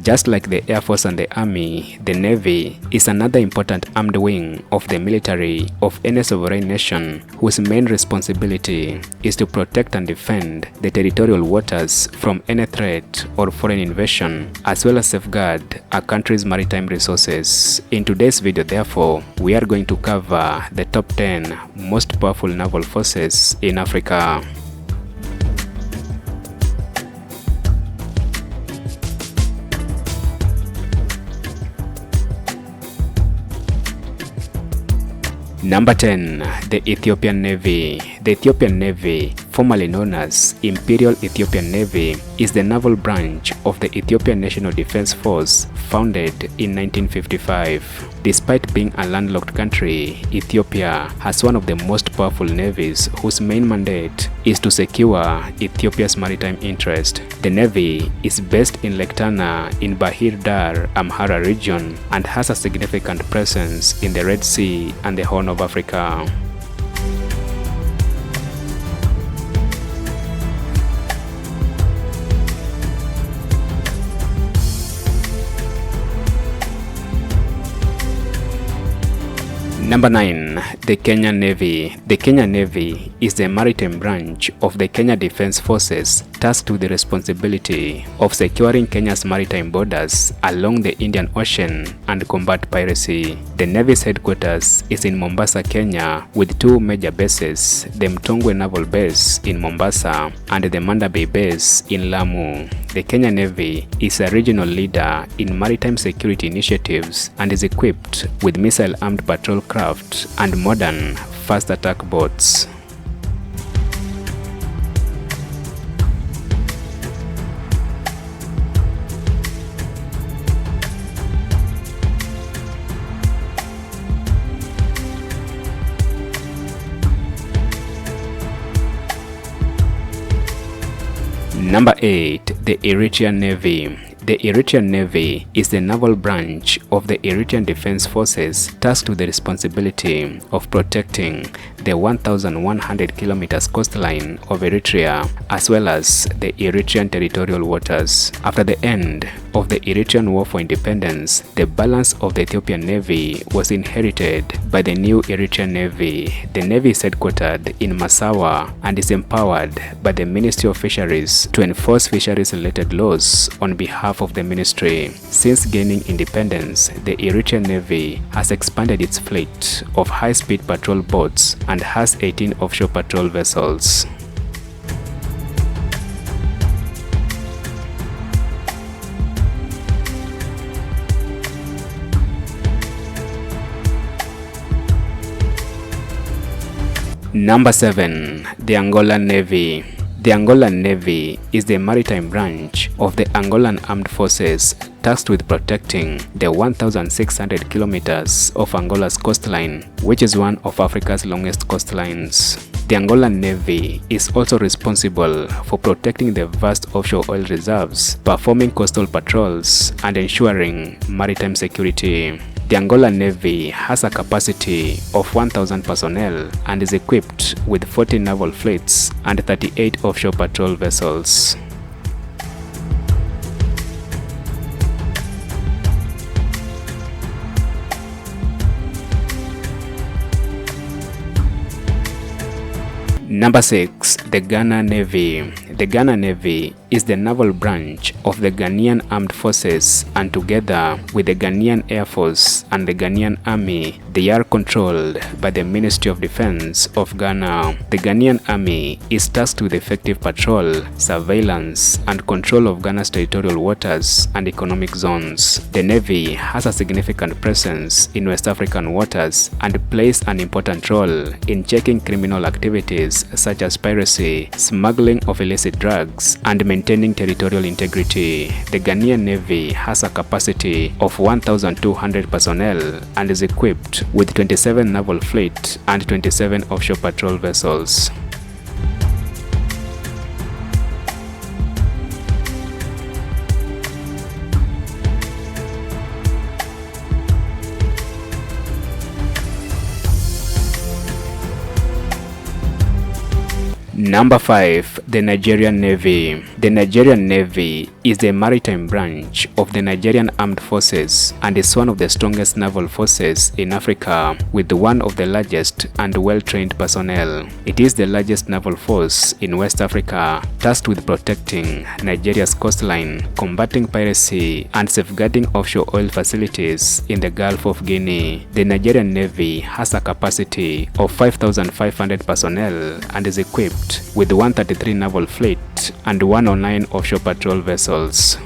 Just like the Air Force and the Army, the Navy is another important armed wing of the military of any sovereign nation whose main responsibility is to protect and defend the territorial waters from any threat or foreign invasion, as well as safeguard a country's maritime resources. In today's video, therefore, we are going to cover the top 10 most powerful naval forces in Africa. Number 10. The Ethiopian Navy. The Ethiopian Navy, formerly known as Imperial Ethiopian Navy, is the naval branch of the Ethiopian National Defense Force, founded in 1955. Despite being a landlocked country, Ethiopia has one of the most powerful navies whose main mandate is to secure Ethiopia's maritime interest. The navy is based in Lake Tana in Bahir Dar, Amhara region, and has a significant presence in the Red Sea and the Horn of Africa. Number 9. The Kenyan Navy. The Kenyan Navy is the maritime branch of the Kenya Defense Forces tasked with the responsibility of securing Kenya's maritime borders along the Indian Ocean and combat piracy. The Navy's headquarters is in Mombasa, Kenya, with two major bases, the Mtongwe Naval Base in Mombasa and the Manda Bay Base in Lamu. The Kenya Navy is a regional leader in maritime security initiatives and is equipped with missile-armed patrol craft and modern fast attack boats. Number 8. The Eritrean Navy. The Eritrean Navy is the naval branch of the Eritrean Defense Forces tasked with the responsibility of protecting the 1,100 kilometers coastline of Eritrea, as well as the Eritrean territorial waters. After the end of the Eritrean War for Independence, the balance of the Ethiopian Navy was inherited by the new Eritrean Navy. The Navy is headquartered in Massawa and is empowered by the Ministry of Fisheries to enforce fisheries-related laws on behalf of the ministry. Since gaining independence, the Eritrean Navy has expanded its fleet of high-speed patrol boats and has 18 offshore patrol vessels. Number 7. The Angolan Navy. The Angolan Navy is the maritime branch of the Angolan Armed Forces tasked with protecting the 1,600 kilometers of Angola's coastline, which is one of Africa's longest coastlines. The Angolan Navy is also responsible for protecting the vast offshore oil reserves, performing coastal patrols, and ensuring maritime security. The Angolan Navy has a capacity of 1,000 personnel and is equipped with 40 naval fleets and 38 offshore patrol vessels. Number 6. The Ghana Navy. The Ghana Navy is the naval branch of the Ghanaian Armed Forces, and together with the Ghanaian Air Force and the Ghanaian Army, they are controlled by the Ministry of Defense of Ghana. The Ghanaian Army is tasked with effective patrol, surveillance, and control of Ghana's territorial waters and economic zones. The Navy has a significant presence in West African waters and plays an important role in checking criminal activities such as piracy, smuggling of illicit drugs, and maintaining territorial integrity. The Ghanaian Navy has a capacity of 1,200 personnel and is equipped with 27 naval fleet and 27 offshore patrol vessels. Number 5. The Nigerian Navy. The Nigerian Navy is the maritime branch of the Nigerian Armed Forces and is one of the strongest naval forces in Africa, with one of the largest and well-trained personnel. It is the largest naval force in West Africa, tasked with protecting Nigeria's coastline, combating piracy, and safeguarding offshore oil facilities in the Gulf of Guinea. The Nigerian Navy has a capacity of 5,500 personnel and is equipped with 133 naval fleet and 109 offshore patrol vessels.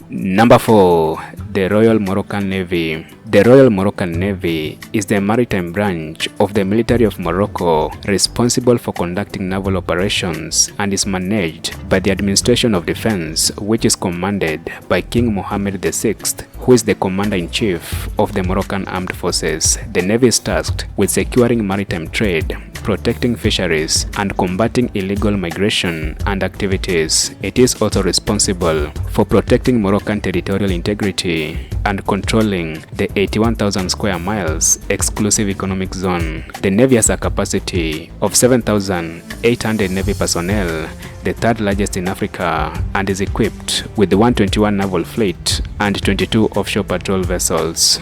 Number 4. The Royal Moroccan Navy. The Royal Moroccan Navy is the maritime branch of the military of Morocco, responsible for conducting naval operations and is managed by the Administration of Defense, which is commanded by King Mohammed VI, who is the commander-in-chief of the Moroccan Armed Forces. The Navy is tasked with securing maritime trade, protecting fisheries, and combating illegal migration and activities. It is also responsible for protecting Moroccan territorial integrity and controlling the 81,000 square miles exclusive economic zone. The Navy has a capacity of 7,800 Navy personnel, the third largest in Africa, and is equipped with the 121 naval fleet and 22 offshore patrol vessels.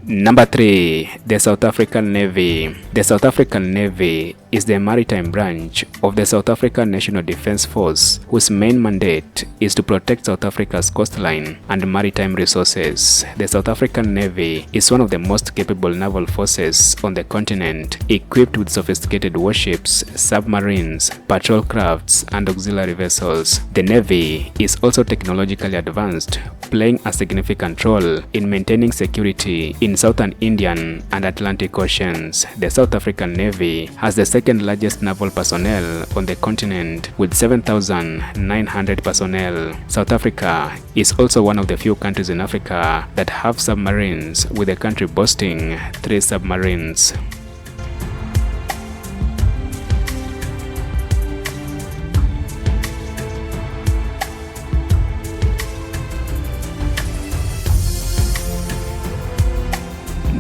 Number 3. The South African Navy. The South African Navy is the maritime branch of the South African National Defence Force, whose main mandate is to protect South Africa's coastline and maritime resources. The South African Navy is one of the most capable naval forces on the continent, equipped with sophisticated warships, submarines, patrol crafts, and auxiliary vessels. The Navy is also technologically advanced, playing a significant role in maintaining security in southern Indian and Atlantic Oceans. The South African Navy has the second largest naval personnel on the continent with 7,900 personnel. South Africa is also one of the few countries in Africa that have submarines, with the country boasting 3 submarines.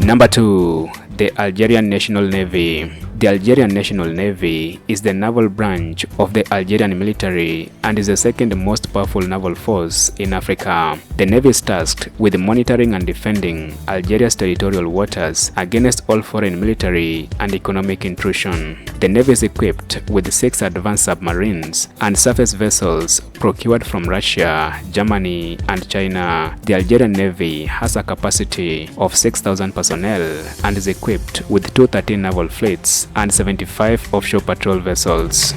Number 2. The Algerian National Navy. The Algerian National Navy is the naval branch of the Algerian military and is the second most powerful naval force in Africa. The Navy is tasked with monitoring and defending Algeria's territorial waters against all foreign military and economic intrusion. The Navy is equipped with 6 advanced submarines and surface vessels procured from Russia, Germany, and China. The Algerian Navy has a capacity of 6,000 personnel and is equipped with 213 naval fleets and 75 offshore patrol vessels.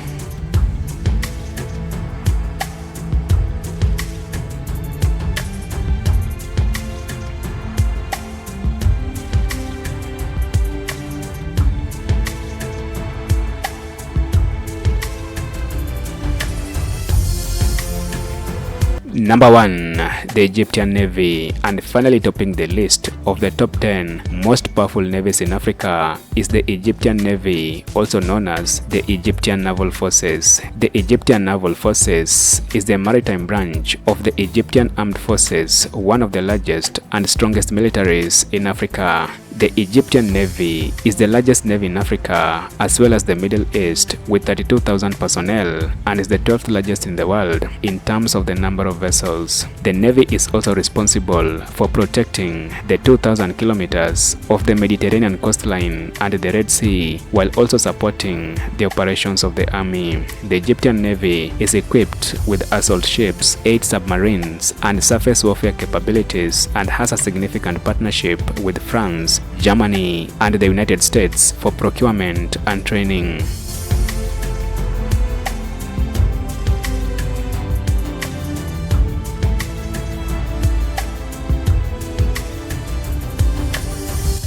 Number 1. The Egyptian Navy. And finally topping the list of the top 10 most powerful navies in Africa is the Egyptian Navy, also known as the Egyptian Naval Forces. The Egyptian Naval Forces is the maritime branch of the Egyptian Armed Forces, one of the largest and strongest militaries in Africa. The Egyptian Navy is the largest navy in Africa as well as the Middle East, with 32,000 personnel, and is the 12th largest in the world in terms of the number of vessels. The Navy is also responsible for protecting the 2,000 kilometers of the Mediterranean coastline and the Red Sea, while also supporting the operations of the army. The Egyptian Navy is equipped with assault ships, 8 submarines, and surface warfare capabilities, and has a significant partnership with France, Germany, and the United States for procurement and training.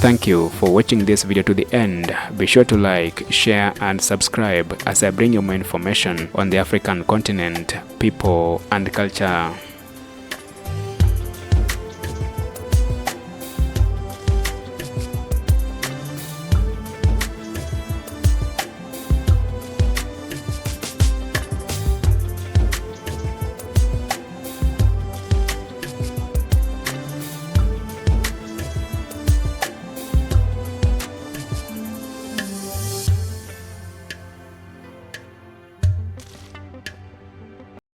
Thank you for watching this video to the end. Be sure to like, share and subscribe as I bring you more information on the African continent, people and culture.